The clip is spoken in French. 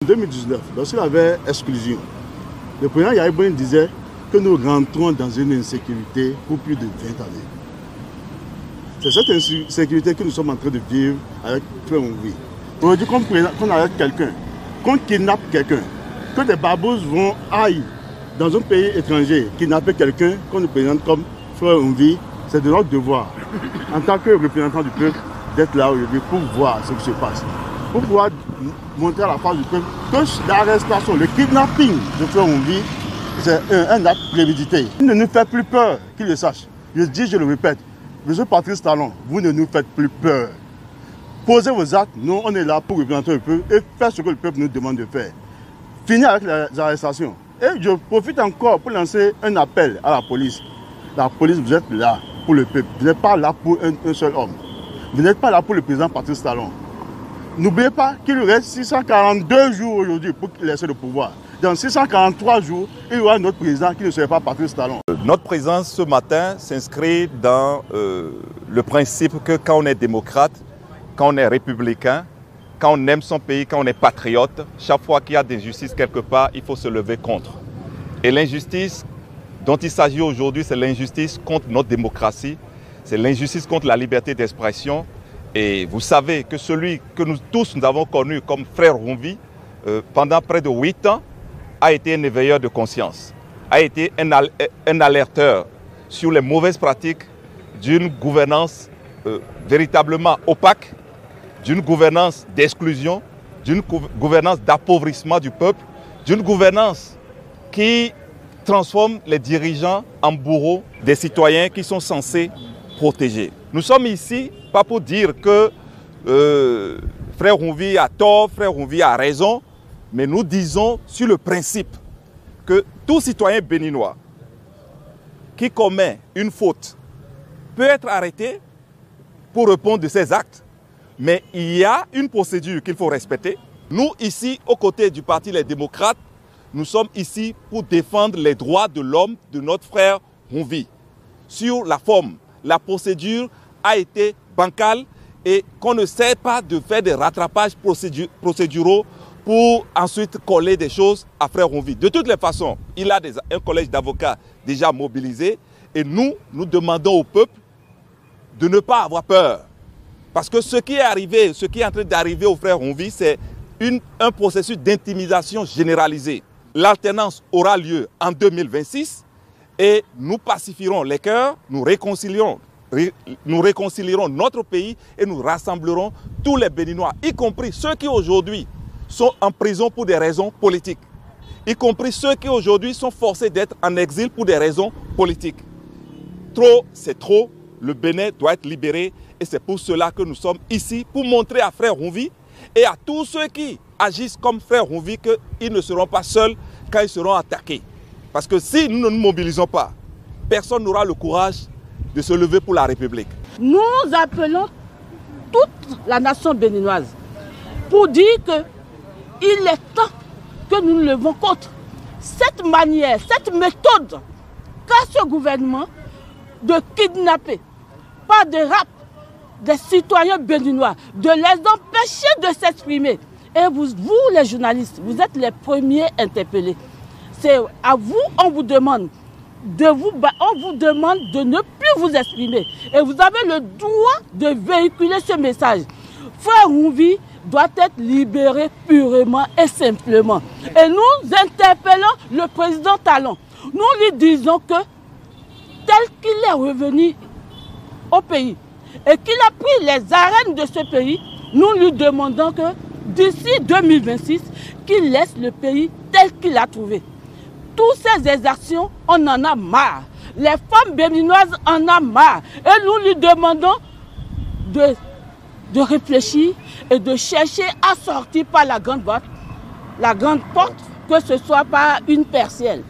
En 2019, lorsqu'il avait exclusion, le président Yahiboun disait que nous rentrons dans une insécurité pour plus de 20 années. C'est cette insécurité que nous sommes en train de vivre avec Frère Oumvi. Aujourd'hui, qu'on arrête quelqu'un, qu'on kidnappe quelqu'un, que des babous vont aille dans un pays étranger, kidnapper quelqu'un qu'on nous présente comme Frère Oumvi, c'est de notre devoir, en tant que représentant du peuple, d'être là aujourd'hui pour voir ce qui se passe. Pour pouvoir montrer à la face du peuple que l'arrestation, le kidnapping de Frère Oumvi, c'est un acte prémédité. Il ne nous fait plus peur, qu'il le sache. Je dis, je le répète, Monsieur Patrice Talon, vous ne nous faites plus peur. Posez vos actes, nous on est là pour représenter le peuple et faire ce que le peuple nous demande de faire. Finir avec les arrestations. Et je profite encore pour lancer un appel à la police. La police, vous êtes là pour le peuple. Vous n'êtes pas là pour un seul homme. Vous n'êtes pas là pour le président Patrice Talon. N'oubliez pas qu'il reste 642 jours aujourd'hui pour qu'il laisse le pouvoir. Dans 643 jours, il y aura notre président qui ne serait pas Patrice Talon. Notre présence ce matin s'inscrit dans le principe que quand on est démocrate, quand on est républicain, quand on aime son pays, quand on est patriote, chaque fois qu'il y a des injustices quelque part, il faut se lever contre. Et l'injustice dont il s'agit aujourd'hui, c'est l'injustice contre notre démocratie, c'est l'injustice contre la liberté d'expression. Et vous savez que celui que nous tous nous avons connu comme Frère Oumvi, pendant près de 8 ans, a été un éveilleur de conscience, a été un alerteur sur les mauvaises pratiques d'une gouvernance véritablement opaque, d'une gouvernance d'exclusion, d'une gouvernance d'appauvrissement du peuple, d'une gouvernance qui transforme les dirigeants en bourreaux des citoyens qui sont censés protéger. Nous sommes ici pas pour dire que Frère Oumvi a tort, Frère Oumvi a raison, mais nous disons sur le principe que tout citoyen béninois qui commet une faute peut être arrêté pour répondre de ses actes, mais il y a une procédure qu'il faut respecter. Nous, ici, aux côtés du Parti Les Démocrates, nous sommes ici pour défendre les droits de l'homme, de notre frère Oumvi. Sur la forme, la procédure a été bancale et qu'on ne sait pas de faire des rattrapages procéduraux pour ensuite coller des choses à Frère Oumvi. De toutes les façons, il a un collège d'avocats déjà mobilisé et nous demandons au peuple de ne pas avoir peur. Parce que ce qui est arrivé, ce qui est en train d'arriver au Frère Oumvi, c'est un processus d'intimidation généralisée. L'alternance aura lieu en 2026 et nous pacifierons les cœurs, nous réconcilierons notre pays et nous rassemblerons tous les Béninois, y compris ceux qui aujourd'hui sont en prison pour des raisons politiques, y compris ceux qui aujourd'hui sont forcés d'être en exil pour des raisons politiques. Trop, c'est trop. Le Bénin doit être libéré et c'est pour cela que nous sommes ici, pour montrer à Frère Oumvi et à tous ceux qui agissent comme Frère Oumvi qu'ils ne seront pas seuls quand ils seront attaqués. Parce que si nous ne nous mobilisons pas, personne n'aura le courage de se lever pour la République. Nous appelons toute la nation béninoise pour dire qu'il est temps que nous nous levons contre cette manière, cette méthode qu'a ce gouvernement de kidnapper par des rap des citoyens béninois, de les empêcher de s'exprimer. Et vous, les journalistes, vous êtes les premiers interpellés. C'est à vous, on vous demande de ne plus vous exprimer. Et vous avez le droit de véhiculer ce message. Frère Oumvi doit être libéré purement et simplement. Et nous interpellons le président Talon. Nous lui disons que tel qu'il est revenu au pays et qu'il a pris les arènes de ce pays, nous lui demandons que d'ici 2026, qu'il laisse le pays tel qu'il l'a trouvé. Toutes ces exactions, on en a marre. Les femmes béninoises en ont marre. Et nous lui demandons de réfléchir et de chercher à sortir par la grande porte, que ce soit par une persienne.